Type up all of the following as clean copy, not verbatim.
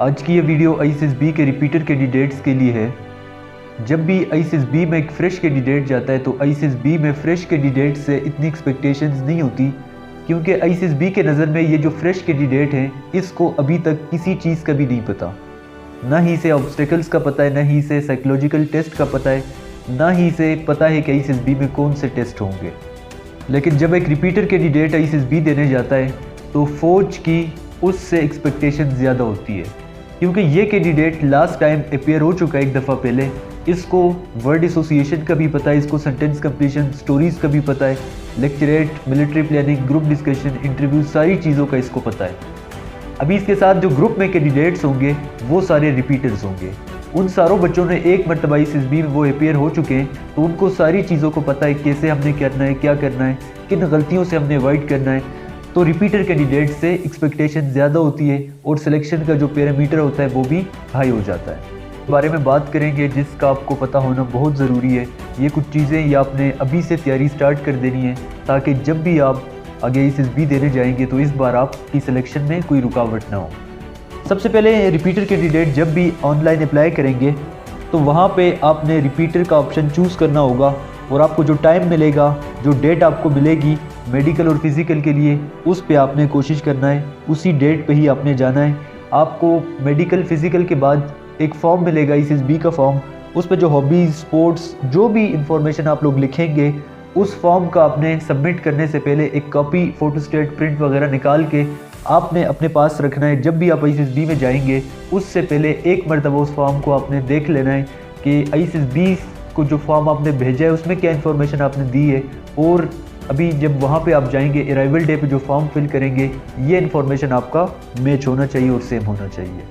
आज की ये वीडियो ICSB के रिपीटर कैंडिडेट्स के लिए है। जब भी ICSB में एक फ़्रेश कैंडिडेट जाता है तो ICSB में फ़्रेश कैंडिडेट से इतनी एक्सपेक्टेशंस नहीं होती, क्योंकि ICSB के नज़र में ये जो फ्रेश कैंडिडेट हैं इसको अभी तक किसी चीज़ का भी नहीं पता। ना ही इसे ऑब्स्टेकल्स का पता है, ना ही इसे साइकोलॉजिकल टेस्ट का पता है, ना ही इसे पता है कि ICSB में कौन से टेस्ट होंगे। लेकिन जब एक रिपीटर कैंडिडेट ICSB देने जाता है तो फ़ौज की उससे एक्सपेक्टेशन ज़्यादा होती है, क्योंकि ये कैंडिडेट लास्ट टाइम अपेयर हो चुका है एक दफ़ा पहले। इसको वर्ड एसोसिएशन का भी पता है, इसको सेंटेंस कंप्लीशन, स्टोरीज़ का भी पता है, lecturette, military planning, group discussion, interview, सारी चीज़ों का इसको पता है। अभी इसके साथ जो ग्रुप में कैंडिडेट्स होंगे वो सारे रिपीटर्स होंगे। उन सारों बच्चों ने एक मरतबा ICSB में वो अपेयर हो चुके हैं, तो उनको सारी चीज़ों को पता है, कैसे हमने करना है, क्या करना है, किन गलतियों से हमने अवॉइड करना है। तो रिपीटर कैंडिडेट से एक्सपेक्टेशन ज़्यादा होती है और सिलेक्शन का जो पैरामीटर होता है वो भी हाई हो जाता है। बारे में बात करेंगे जिसका आपको पता होना बहुत ज़रूरी है। ये कुछ चीज़ें ये आपने अभी से तैयारी स्टार्ट कर देनी है, ताकि जब भी आप आगे ICSB देने जाएंगे तो इस बार आपकी सिलेक्शन में कोई रुकावट ना हो। सबसे पहले रिपीटर कैंडिडेट जब भी ऑनलाइन अप्लाई करेंगे तो वहाँ पे आपने रिपीटर का ऑप्शन चूज़ करना होगा, और आपको जो टाइम मिलेगा, जो डेट आपको मिलेगी मेडिकल और फिज़िकल के लिए, उस पे आपने कोशिश करना है, उसी डेट पे ही आपने जाना है। आपको मेडिकल फिज़िकल के बाद एक फॉर्म मिलेगा ICSB का फॉर्म, उस पे जो हॉबीज़, स्पोर्ट्स, जो भी इंफॉर्मेशन आप लोग लिखेंगे उस फॉर्म का आपने सबमिट करने से पहले एक कॉपी, फोटोस्टेट, प्रिंट वगैरह निकाल के आपने अपने पास रखना है। जब भी आप ICSB में जाएंगे उससे पहले एक मरतबा उस फॉर्म को आपने देख लेना है कि ICSB को जो फॉर्म आपने भेजा है उसमें क्या इन्फॉर्मेशन आपने दी है, और अभी जब वहाँ पे आप जाएंगे अराइवल डे पे जो फॉर्म फिल करेंगे ये इन्फॉर्मेशन आपका मैच होना चाहिए और सेम होना चाहिए।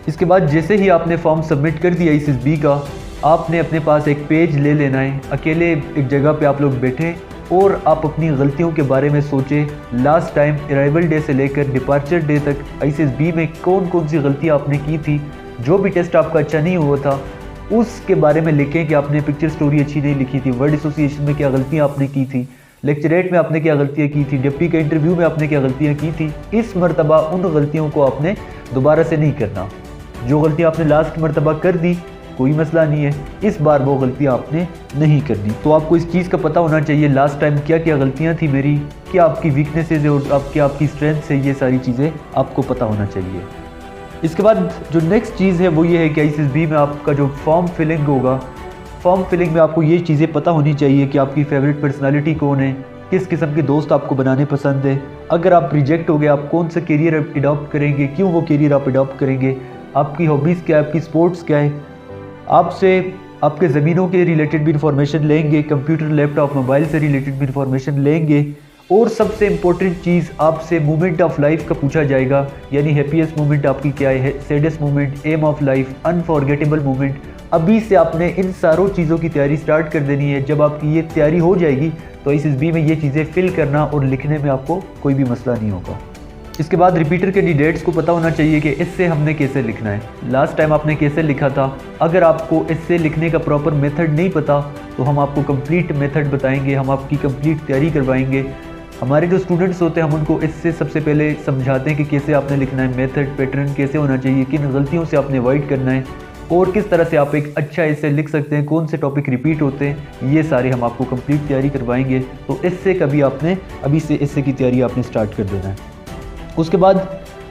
इसके बाद जैसे ही आपने फॉर्म सबमिट कर दिया ICSB का, आपने अपने पास एक पेज ले लेना है, अकेले एक जगह पे आप लोग बैठें और आप अपनी गलतियों के बारे में सोचें। लास्ट टाइम अराइवल डे से लेकर डिपार्चर डे तक ICSB में कौन कौन सी गलतियाँ आपने की थी, जो भी टेस्ट आपका अच्छा नहीं हुआ था उसके बारे में लिखें कि आपने पिक्चर स्टोरी अच्छी नहीं लिखी थी, वर्ड एसोसिएशन में क्या गलतियाँ आपने की थी, लेक्चरेट में आपने क्या गलतियाँ की थी, डिप्टी का इंटरव्यू में आपने क्या गलतियाँ की थी। इस मरतबा उन गलतियों को आपने दोबारा से नहीं करना। जो गलतियाँ आपने लास्ट मरतबा कर दी कोई मसला नहीं है, इस बार वो गलतियाँ आपने नहीं करनी। तो आपको इस चीज़ का पता होना चाहिए लास्ट टाइम क्या क्या गलतियाँ थी मेरी, क्या आपकी वीकनेसेस है और क्या आपकी स्ट्रेंथ्स है, ये सारी चीज़ें आपको पता होना चाहिए। इसके बाद जो नेक्स्ट चीज़ है वो ये है कि ICSB में आपका जो फॉर्म फिलिंग होगा, फॉर्म फिलिंग में आपको ये चीज़ें पता होनी चाहिए कि आपकी फेवरेट पर्सनालिटी कौन है, किस किस्म के दोस्त आपको बनाने पसंद है, अगर आप रिजेक्ट हो गए आप कौन सा करियर अडॉप्ट करेंगे, क्यों वो करियर आप अडॉप्ट करेंगे, आपकी हॉबीज़ क्या है, आपकी स्पोर्ट्स क्या है। आपसे आपके ज़मीनों के रिलेटेड भी इंफॉर्मेशन लेंगे, कंप्यूटर, लैपटॉप, मोबाइल से रिलेटेड भी इंफॉर्मेशन लेंगे, और सबसे इम्पोर्टेंट चीज़ आपसे मोमेंट ऑफ लाइफ का पूछा जाएगा, यानी हैप्पीएस्ट मोमेंट आपकी क्या है, saddest moment, aim of life, unforgettable moment. अभी से आपने इन सारों चीज़ों की तैयारी स्टार्ट कर देनी है। जब आपकी ये तैयारी हो जाएगी तो ICSB में ये चीज़ें फिल करना और लिखने में आपको कोई भी मसला नहीं होगा। इसके बाद रिपीटर कैंडिडेट्स को पता होना चाहिए कि एस्से हमने कैसे लिखना है। लास्ट टाइम आपने कैसे लिखा था, अगर आपको एस्से लिखने का प्रॉपर मेथड नहीं पता तो हम आपको कंप्लीट मेथड बताएंगे, हम आपकी कंप्लीट तैयारी करवाएंगे। हमारे जो स्टूडेंट्स होते हैं हम उनको इससे सबसे पहले समझाते हैं कि कैसे आपने लिखना है, मेथड, पैटर्न कैसे होना चाहिए, किन गलतियों से आपने अवॉइड करना है और किस तरह से आप एक अच्छा एस्से लिख सकते हैं, कौन से टॉपिक रिपीट होते हैं, ये सारे हम आपको कंप्लीट तैयारी करवाएंगे। तो एस्से का भी आपने अभी से एस्से की तैयारी आपने स्टार्ट कर देना है। उसके बाद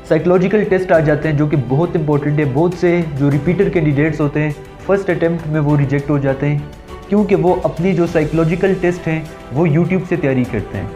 साइकोलॉजिकल टेस्ट आ जाते हैं जो कि बहुत इंपॉर्टेंट है। बहुत से जो रिपीटर कैंडिडेट्स होते हैं फर्स्ट अटैम्प्ट में वो रिजेक्ट हो जाते हैं, क्योंकि वो अपनी जो साइकोलॉजिकल टेस्ट हैं वो यूट्यूब से तैयारी करते हैं।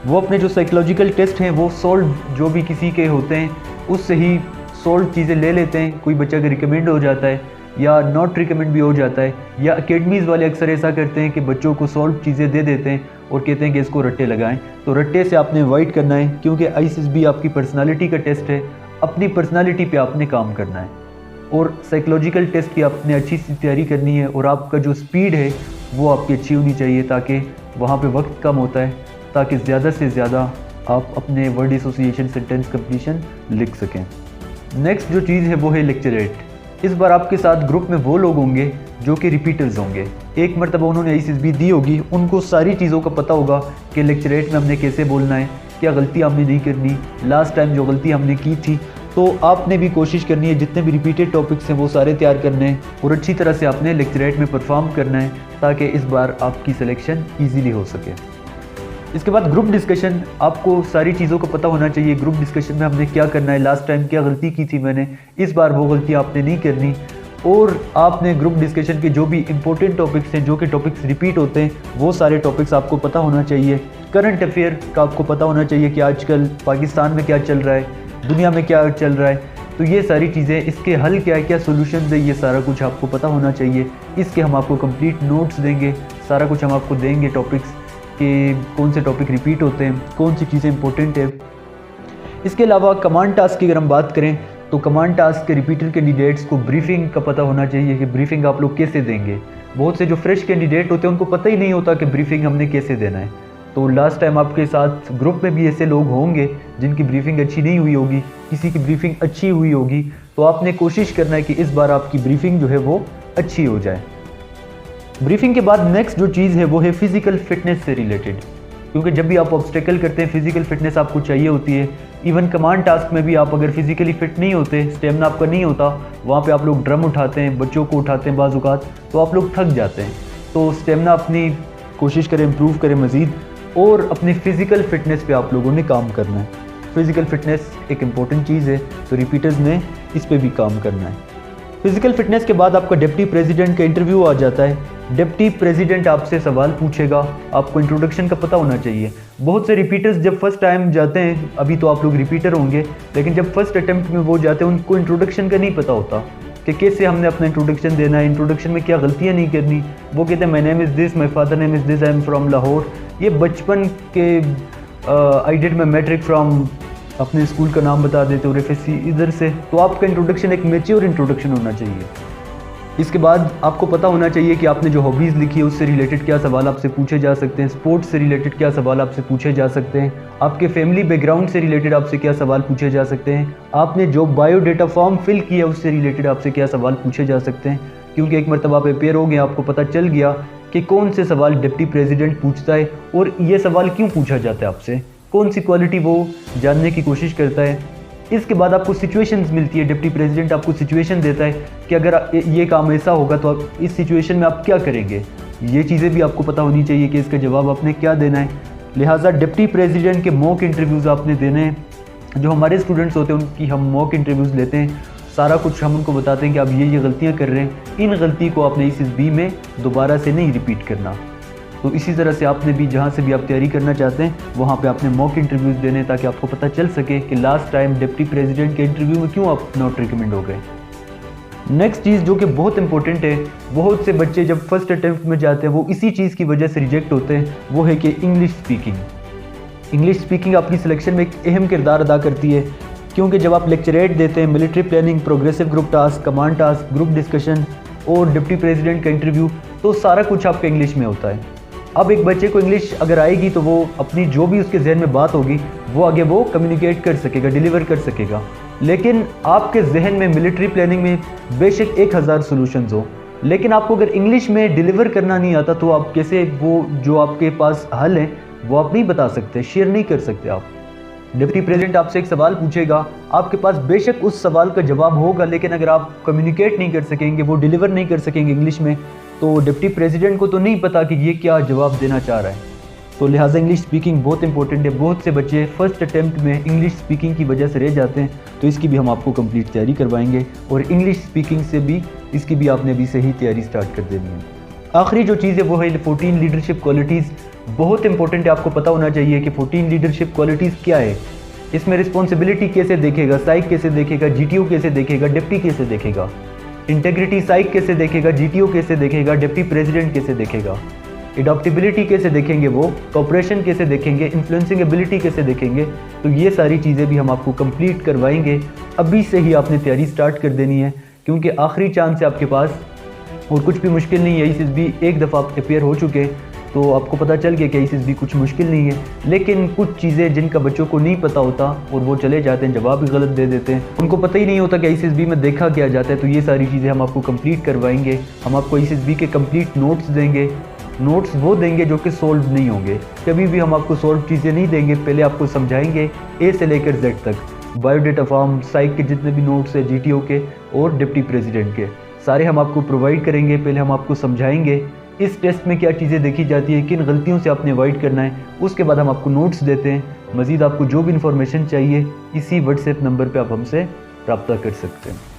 वो अपने जो साइकोलॉजिकल टेस्ट हैं वो सोल्व जो भी किसी के होते हैं उससे ही सोल्व चीज़ें ले लेते हैं। कोई बच्चा अगर रिकमेंड हो जाता है या नॉट रिकमेंड भी हो जाता है, या अकेडमीज़ वाले अक्सर ऐसा करते हैं कि बच्चों को सॉल्व चीज़ें दे देते हैं और कहते हैं कि इसको रट्टे लगाएं। तो रट्टे से आपने अवॉइड करना है, क्योंकि ICSB आपकी पर्सनालिटी का टेस्ट है, अपनी पर्सनालिटी पे आपने काम करना है और साइकोलॉजिकल टेस्ट की आपने अच्छी सी तैयारी करनी है, और आपका जो स्पीड है वो आपकी अच्छी होनी चाहिए, ताकि वहाँ पे वक्त कम होता है, ताकि ज़्यादा से ज़्यादा आप अपने वर्ड एसोसिएशन, सेंटेंस कंप्लीशन लिख सकें। नेक्स्ट जो चीज़ है वो है लेक्चरेट। इस बार आपके साथ ग्रुप में वो लोग होंगे जो कि रिपीटर्स होंगे। एक मरतबा उन्होंने ICSB दी होगी, उनको सारी चीज़ों का पता होगा कि लेक्चरेट में हमने कैसे बोलना है, क्या गलती हमने नहीं करनी, लास्ट टाइम जो गलती हमने की थी तो आपने भी कोशिश करनी है जितने भी रिपीटेड टॉपिक्स हैं वो सारे तैयार करने हैं और अच्छी तरह से आपने लेक्चरेट में परफॉर्म करना है ताकि इस बार आपकी सिलेक्शन ईजीली हो सके। इसके बाद ग्रुप डिस्कशन, आपको सारी चीज़ों को पता होना चाहिए ग्रुप डिस्कशन में हमने क्या करना है, लास्ट टाइम क्या गलती की थी मैंने, इस बार वो गलती आपने नहीं करनी। और आपने ग्रुप डिस्कशन के जो भी इंपॉर्टेंट टॉपिक्स हैं, जो कि टॉपिक्स रिपीट होते हैं, वो सारे टॉपिक्स आपको पता होना चाहिए। करंट अफेयर का आपको पता होना चाहिए कि आजकल पाकिस्तान में क्या चल रहा है, दुनिया में क्या चल रहा है, तो ये सारी चीज़ें, इसके हल क्या है, क्या सोल्यूशन है, ये सारा कुछ आपको पता होना चाहिए। इसके हम आपको कंप्लीट नोट्स देंगे, सारा कुछ हम आपको देंगे टॉपिक्स कि कौन से टॉपिक रिपीट होते हैं, कौन सी चीज़ें इंपॉर्टेंट है। इसके अलावा कमांड टास्क की अगर हम बात करें तो कमांड टास्क के रिपीटर कैंडिडेट्स को ब्रीफिंग का पता होना चाहिए कि ब्रीफिंग आप लोग कैसे देंगे। बहुत से जो फ्रेश कैंडिडेट होते हैं उनको पता ही नहीं होता कि ब्रीफिंग हमने कैसे देना है। तो लास्ट टाइम आपके साथ ग्रुप में भी ऐसे लोग होंगे जिनकी ब्रीफिंग अच्छी नहीं हुई होगी, किसी की ब्रीफिंग अच्छी हुई होगी, तो आपने कोशिश करना है कि इस बार आपकी ब्रीफिंग जो है वो अच्छी हो जाए। ब्रीफिंग के बाद नेक्स्ट जो चीज़ है वो है फिजिकल फिटनेस से रिलेटेड, क्योंकि जब भी आप ऑब्स्टेकल करते हैं फिजिकल फिटनेस आपको चाहिए होती है। इवन कमांड टास्क में भी आप अगर फिजिकली फिट नहीं होते, स्टेमिना आपका नहीं होता, वहाँ पे आप लोग ड्रम उठाते हैं, बच्चों को उठाते हैं बाज़-औक़ात, तो आप लोग थक जाते हैं। तो स्टेमिना अपनी कोशिश करें इम्प्रूव करें मज़ीद, और अपनी फ़िज़िकल फ़िटनेस पे आप लोगों ने काम करना है। फ़िज़िकल फ़िटनेस एक इम्पॉर्टेंट चीज़ है, तो रिपीटर्स ने इस पे भी काम करना है। फ़िज़िकल फ़िटनेस के बाद आपका डिप्टी प्रेसिडेंट का इंटरव्यू आ जाता है। डिप्टी प्रेसिडेंट आपसे सवाल पूछेगा, आपको इंट्रोडक्शन का पता होना चाहिए। बहुत से रिपीटर्स जब फर्स्ट टाइम जाते हैं, अभी तो आप लोग रिपीटर होंगे, लेकिन जब फर्स्ट अटैम्प्ट में वो जाते हैं उनको इंट्रोडक्शन का नहीं पता होता कि कैसे हमने अपना इंट्रोडक्शन देना है, इंट्रोडक्शन में क्या गलतियाँ नहीं करनी। वो कहते हैं my name is this, my father name is this, I am from Lahore. ये बचपन के I did my matric from अपने स्कूल का नाम बता देते और FSC इधर से। तो आपका इंट्रोडक्शन एक मैच्योर इंट्रोडक्शन होना चाहिए। इसके बाद आपको पता होना चाहिए कि आपने जो हॉबीज़ लिखी है उससे रिलेटेड क्या सवाल आपसे पूछे जा सकते हैं, स्पोर्ट्स से रिलेटेड क्या सवाल आपसे पूछे जा सकते हैं, आपके फैमिली बैकग्राउंड से रिलेटेड आपसे क्या सवाल पूछे जा सकते हैं, आपने जो बायोडेटा फॉर्म फिल किया उससे रिलेटेड आपसे क्या सवाल पूछे जा सकते हैं। क्योंकि एक मरतबा आप अपेयर हो गए, आपको पता चल गया कि कौन से सवाल डिप्टी प्रेसिडेंट पूछता है और ये सवाल क्यों पूछा जाता है आपसे, कौन सी क्वालिटी वो जानने की कोशिश करता है। इसके बाद आपको सिचुएशंस मिलती है, डिप्टी प्रेसिडेंट आपको सिचुएशन देता है कि अगर ये काम ऐसा होगा तो आप इस सिचुएशन में आप क्या करेंगे। ये चीज़ें भी आपको पता होनी चाहिए कि इसका जवाब आपने क्या देना है। लिहाजा डिप्टी प्रेसिडेंट के मॉक इंटरव्यूज़ आपने देने हैं। जो हमारे स्टूडेंट्स होते हैं उनकी हम मॉक इंटरव्यूज़ लेते हैं, सारा कुछ हम उनको बताते हैं कि आप ये गलतियाँ कर रहे हैं, इन गलती को आपने ICSB में दोबारा से नहीं रिपीट करना। तो इसी तरह से आपने भी जहाँ से भी आप तैयारी करना चाहते हैं वहाँ पे आपने मॉक इंटरव्यूज़ देने ताकि आपको पता चल सके कि लास्ट टाइम डिप्टी प्रेसिडेंट के इंटरव्यू में क्यों आप नॉट रिकमेंड हो गए। नेक्स्ट चीज़ जो कि बहुत इंपॉर्टेंट है, बहुत से बच्चे जब फर्स्ट अटैम्प्ट में जाते हैं वो इसी चीज़ की वजह से रिजेक्ट होते हैं, वो है कि इंग्लिश स्पीकिंग। इंग्लिश स्पीकिंग अपनी सिलेक्शन में एक अहम किरदार अदा करती है, क्योंकि जब आप लेक्चरेट देते हैं, military planning, progressive group task, command task, group discussion और डिप्टी प्रेसिडेंट का इंटरव्यू, तो सारा कुछ आपका इंग्लिश में होता है। अब एक बच्चे को इंग्लिश अगर आएगी तो वो अपनी जो भी उसके जहन में बात होगी वो आगे वो कम्युनिकेट कर सकेगा, डिलीवर कर सकेगा। लेकिन आपके जहन में मिलिट्री प्लानिंग में बेशक 1000 सॉल्यूशंस हो, लेकिन आपको अगर इंग्लिश में डिलीवर करना नहीं आता तो आप कैसे वो जो आपके पास हल है वो आप नहीं बता सकते, शेयर नहीं कर सकते। आप डिप्टी प्रेसिडेंट आपसे एक सवाल पूछेगा, आपके पास बेशक उस सवाल का जवाब होगा, लेकिन अगर आप कम्युनिकेट नहीं कर सकेंगे, वो डिलीवर नहीं कर सकेंगे इंग्लिश में, तो डिप्टी प्रेसिडेंट को तो नहीं पता कि ये क्या जवाब देना चाह रहा है। तो लिहाजा इंग्लिश स्पीकिंग बहुत इंपॉर्टेंट है। बहुत से बच्चे फर्स्ट अटैम्प्ट में इंग्लिश स्पीकिंग की वजह से रह जाते हैं, तो इसकी भी हम आपको कंप्लीट तैयारी करवाएंगे और इंग्लिश स्पीकिंग से भी इसकी भी आपने अभी से ही तैयारी स्टार्ट कर देनी है। आखिरी जो चीज़ है वो है 14 लीडरशिप क्वालिटीज़। बहुत इंपॉर्टेंट है, आपको पता होना चाहिए कि 14 लीडरशिप क्वालिटीज़ क्या है। इसमें रिस्पॉन्सिबिलिटी कैसे देखेगा, साइक कैसे देखेगा, GTO कैसे देखेगा, डिप्टी कैसे देखेगा, इंटेग्रिटी साइक कैसे देखेगा, GTO कैसे देखेगा, डिप्टी प्रेसिडेंट कैसे देखेगा, एडॉप्टेबिलिटी कैसे देखेंगे, वो कोऑपरेशन कैसे देखेंगे, इन्फ्लुएंसिंग एबिलिटी कैसे देखेंगे। तो ये सारी चीज़ें भी हम आपको कंप्लीट करवाएंगे। अभी से ही आपने तैयारी स्टार्ट कर देनी है, क्योंकि आखिरी चांस है आपके पास और कुछ भी मुश्किल नहीं है। ICSB एक दफ़ा आप अपेयर हो चुके तो आपको पता चल गया कि ICSB कुछ मुश्किल नहीं है, लेकिन कुछ चीज़ें जिनका बच्चों को नहीं पता होता और वो चले जाते हैं, जवाब भी गलत दे देते हैं, उनको पता ही नहीं होता कि ICSB में देखा क्या जाता है। तो ये सारी चीज़ें हम आपको कंप्लीट करवाएंगे। हम आपको ICSB के कंप्लीट नोट्स देंगे। नोट्स वो देंगे जो कि सोल्व नहीं होंगे, कभी भी हम आपको सोल्व चीज़ें नहीं देंगे, पहले आपको समझाएंगे A से लेकर Z तक। बायोडेटा फॉर्म, साइक के जितने भी नोट्स हैं GTO के और डिप्टी प्रेसिडेंट के, सारे हम आपको प्रोवाइड करेंगे। पहले हम आपको समझाएंगे इस टेस्ट में क्या चीज़ें देखी जाती है, किन गलतियों से आपने अवॉइड करना है, उसके बाद हम आपको नोट्स देते हैं। मज़ीद आपको जो भी इन्फॉर्मेशन चाहिए इसी व्हाट्सएप नंबर पर आप हमसे रब्ता कर सकते हैं।